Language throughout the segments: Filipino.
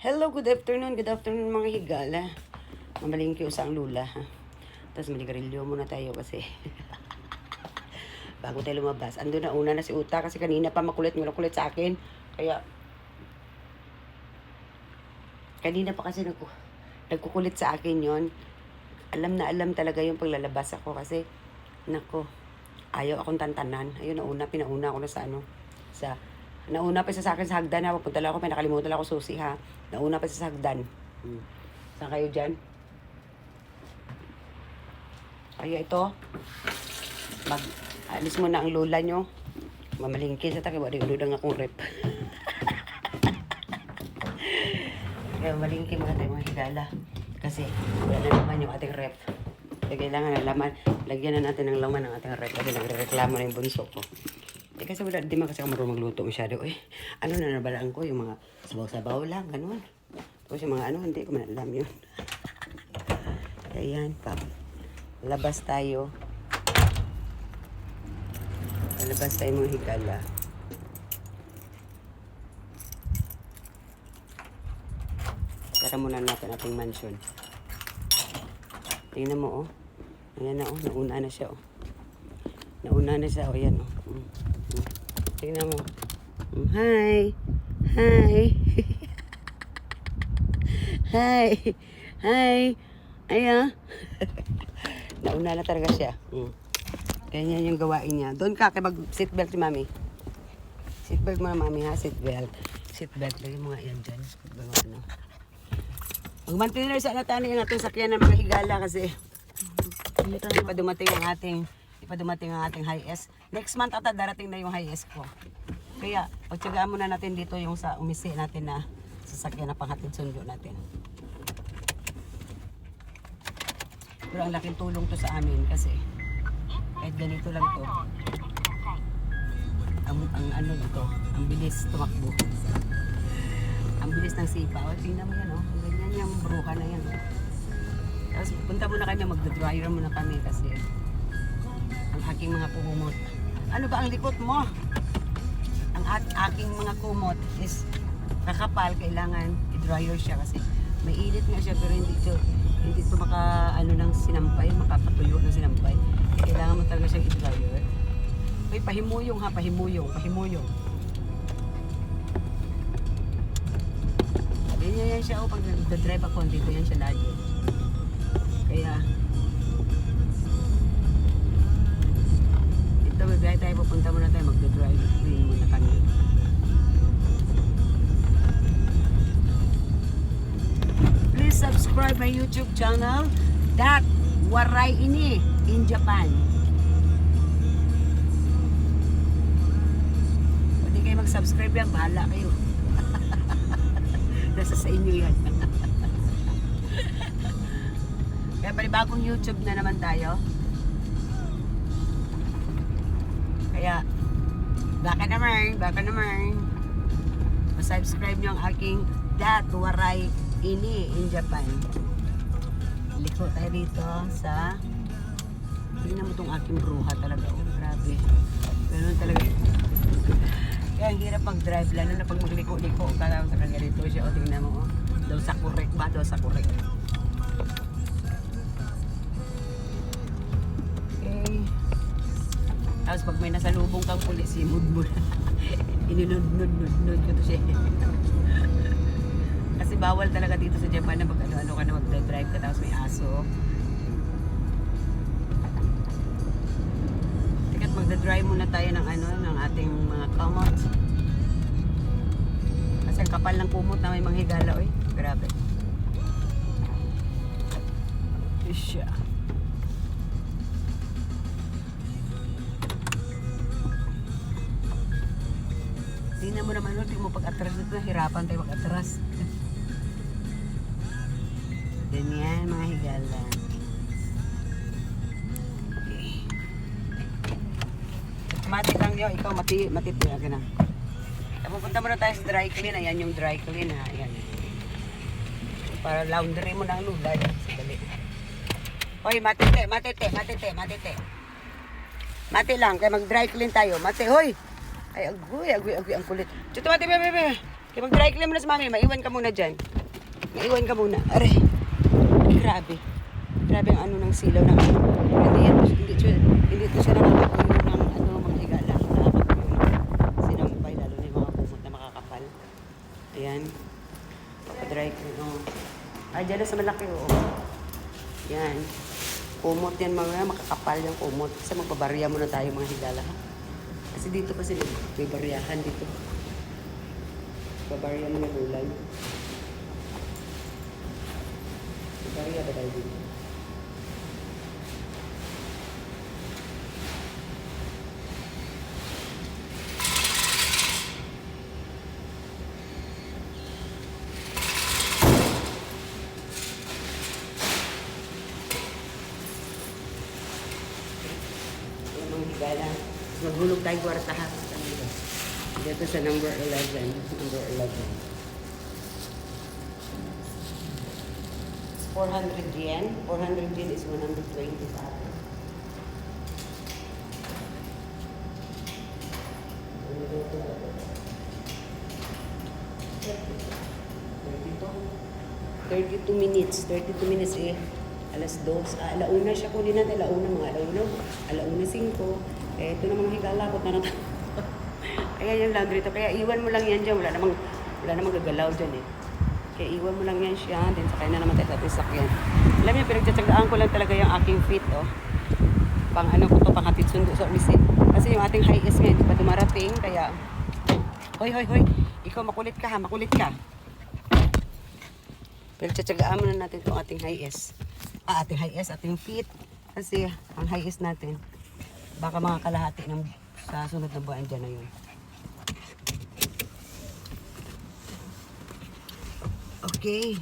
Hello, good afternoon mga higala. Mamalingki usang lula, ha? Tapos maligarilyo muna tayo kasi bago tayo lumabas. Ando na una na si Uta kasi kanina pa makulit sa akin. Kaya kanina pa kasi nagkukulit sa akin yon. Alam na alam talaga yung paglalabas ako kasi nako, ayaw akong tantanan. Ayun, pinauna ako na nauna pa sa akin sa hagdan, ha. Pupunta lang ako, may nakalimutan lang ako susi, ha. Nauna pa sa hagdan. Saan kayo dyan? Kaya ito, alis mo na ang lola nyo. Mamalingkin sa takiwa, di udang akong rep. Kaya mamalingkin mga higala. Kasi wala na naman yung ating rep. Kaya kailangan ng laman. Lagyan na natin ng laman ng ating rep. Kasi nagre-reklamo na yung bunso ko. Kasi wala, di man kasi ako marunong magluto masyado. Ano na nabalaan ko, yung mga sabaw-sabaw lang, ganun. Tapos yung mga hindi ko man alam yun. Kaya yan, labas tayo. Labas tayo mga higala. Tara muna natin ating mansion. Tingnan mo, Ayan na, nauna na siya, Nauna na siya, yan, Tingnan mo. Hi! Hi! Hi! Hi! Ayan. Nauna na talaga siya. Ganyan yung gawain niya. Doon ka, kaya mag-seatbelt si mami. Seatbelt mo na mami, ha? Seatbelt. Seatbelt. Lagyan mo nga yan dyan. Mag-maintainer sa natani yung atong sakyan ng mga higala kasi hindi pa dumating ang ating high-S. Next month ata darating na yung high-S ko. Kaya pagtsagaan muna natin dito yung sa umisi natin na sasakyan na panghatid sundo natin. Pero ang laking tulong to sa amin kasi kahit ganito lang to. Ang bilis tumakbo. Ang bilis ng sipa. Tingnan mo yan, Ganyan yung bruha na yan, Tapos punta muna kami, magda-dryer muna kami kasi ang aking mga kumot. Ano ba ang likot mo? Ang aking mga kumot is kakapal, kailangan i-dryer siya kasi may init nga siya pero hindi ito ng sinampay, makapatuyo ng sinampay. Kailangan mo talaga siyang i-dryer. Pahimuyong. Ganyan yan siya, pag nag-drive ako, dito yan siya lagi. Kaya ito, bibigay tayo, pupunta muna tayo, mag-drive muna kami. Please subscribe my YouTube channel, That Waray Ini in Japan. Pwede kayo mag-subscribe yan, bahala kayo. Nasa sa inyo yan. Kaya panibagong YouTube na naman tayo. Kaya baka naman subscribe nyo ang aking That Waray Ini in Japan. Liko tayo dito sa tingnan mo itong aking bruha talaga. Grabe. Ganun talaga. Kaya ang hirap mag-drive, lalo na pag magliko-liko ka sa kanya dito siya. Tingnan mo, daw sa kurek. Tapos pag may nasalubong kang pulis, imod mo na. Ininod ko to siya. Kasi bawal talaga dito sa Japan na pag ano ka na mag-drive ka tapos may aso. Tikat magda-drive muna tayo ng ating mga kumot. Kasi ang kapal ng kumot na may mga higala, grabe. Isya. Tingnan mo naman, tingnan mo pag-atras dito, hirapan tayo pag-atras. Ganyan, mga higala. Okay. Mati lang yun, ikaw matitiya ka na. Pupunta muna tayo sa dry clean, ayan yung dry clean, ha, ayan. Para laundry mo ng lula, sadali. Hoy, matite. Mati lang, kaya mag-dry clean tayo. Mati, hoy! Ay, agoy, ang kulit. Chuto, mati, bebe. Kaya mag-dry clean muna sa mami. Maiwan ka muna dyan. Maiwan ka muna. Aray. Ay, grabe. Grabe ang ano ng silaw ng ano. Hindi ito siya nakakatuyo ng ano, mga higala. Nakakatuyo ng sinampay, lalo na yung mga kumot na makakapal. Ayan. Dry clean. Oh. Ay, dyan na sa malaki. Oh. Yan. Kumot yan mga makakapal yung kumot. Kasi magpabarya muna tayo mga higala. Ha? Kasi dito kasi may baryahan dito. Babarya mo na ulan. Babarya ba tayo dito? Higala. Maghulog tayo kwartahan. Dito sa number 11. Number 11. 400 yen. 400 yen is 120 sa atin. $32 minutes. 32 minutes eh. Alas 2. Alauna siya kunin natin. Alauna mga alauna. Alauna 5. Eh, ito namang higala. Ba't na natin? Ayan yung laundry to. Kaya iwan mo lang yan dyan. Wala namang gagalaw dyan eh. Kaya iwan mo lang yan siya. Then sakay na naman tayo sa sakyan. Alam niyo, pinagtsatsagaan ko lang talaga yung aking feet. Oh. Pang ano ko to, pang hatid sundo sa opisina. Kasi yung ating high-S nga, hindi pa dumarating. Kaya, hoy. Ikaw makulit ka ha, makulit ka. Pinagtsatsagaan muna natin itong ating high-S. Ating high-S, ating feet. Kasi ang high-S natin, baka mga kalahati ng sa sunod na buwan dyan na yun. Okay.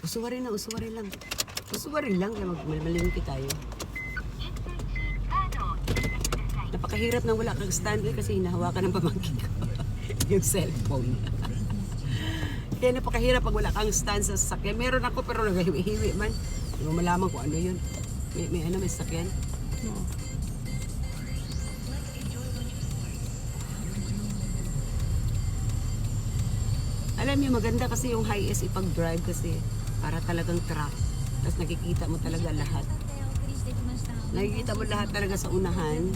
Usuwarin lang. Usuwarin lang, kaya magmalingki tayo. Napakahirap na wala kang stand kasi hinahawakan ng pamangkin ko. Yung cellphone. Kaya napakahirap pag wala kang stand sa sasakyan. Meron ako pero naghiwi-hiwi man. Hindi mo malaman kung ano yun. May sasakyan. No. Alam niyo, maganda kasi yung high-S ipag-drive kasi para talagang truck. Tapos nakikita mo talaga lahat. Nakikita mo lahat talaga sa unahan.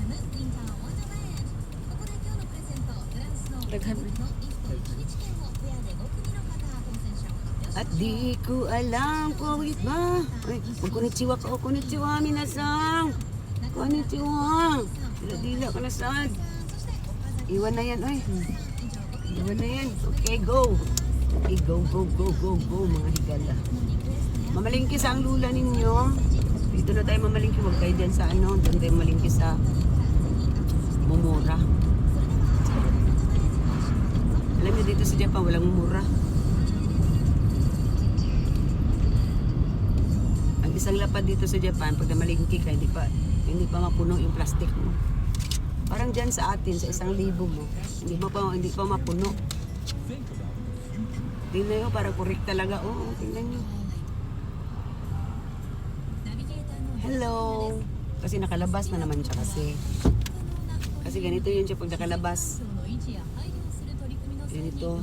At di ko alam kung wait ba. Ay, konnichiwa ka o konnichiwa minasang. Konnichiwa. Dila ka na saan. Iwan na yan, oy. Iwan na yan. Okay, go. Okay, go, mga higala. Mamalingki sa ang lula ninyo. Dito na tayo mamalingki. Huwag kayo dyan sa ano. Doon tayo mamalingki sa Momora. Alam niyo, dito sa Japan, walang mura. Ang isang lapad dito sa Japan, pag namalingki ka, hindi pa mapuno yung plastic mo. Parang dyan sa atin, sa 1,000 mo, hindi pa mapuno. Tingnan nyo, para correct talaga. Oo, tingnan nyo. Hello! Kasi nakalabas na naman siya kasi. Kasi ganito yun siya pag nakalabas. Ganito.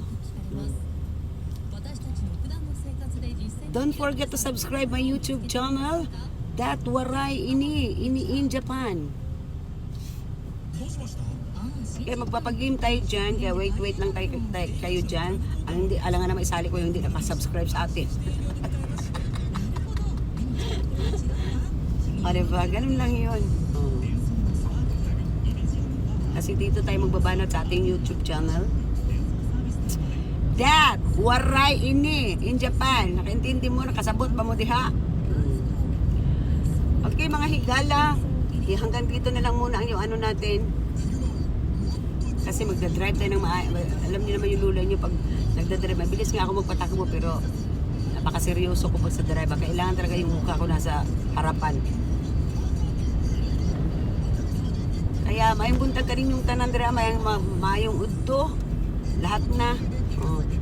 Don't forget to subscribe my YouTube channel. That Waray ini in Japan. Kaya magpapag-game tayo dyan. Kaya wait lang kayo dyan. Alangan naman isali ko yung hindi nakasubscribe sa atin. O diba? Ganun lang yun. Oh. Kasi dito tayo magbabanat sa ating YouTube channel. That Waray ini in Japan. Nakaintindi mo? Nakasabot ba mo diha? Okay mga higala. Hanggang dito na lang muna ang yung ano natin. Kasi magdadrive tayo ng alam niyo naman yung lula niyo pag nagdadrive. Mabilis nga ako magpatakbo pero napakaseryoso ko pag sa drive. Kailangan talaga yung mukha ko nasa harapan. Kaya mayong buntag ka rin yung tanan dira, mayong udto. Lahat na.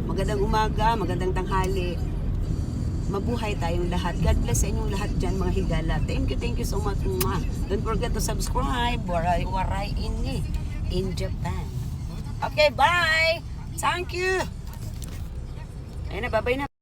Magandang umaga, magandang tanghali. Mabuhay tayong lahat. God bless sa inyong lahat dyan mga higala. Thank you so much. Don't forget to subscribe. Waray ini in Japan. Okay, bye! Thank you! Ayun na, babay na.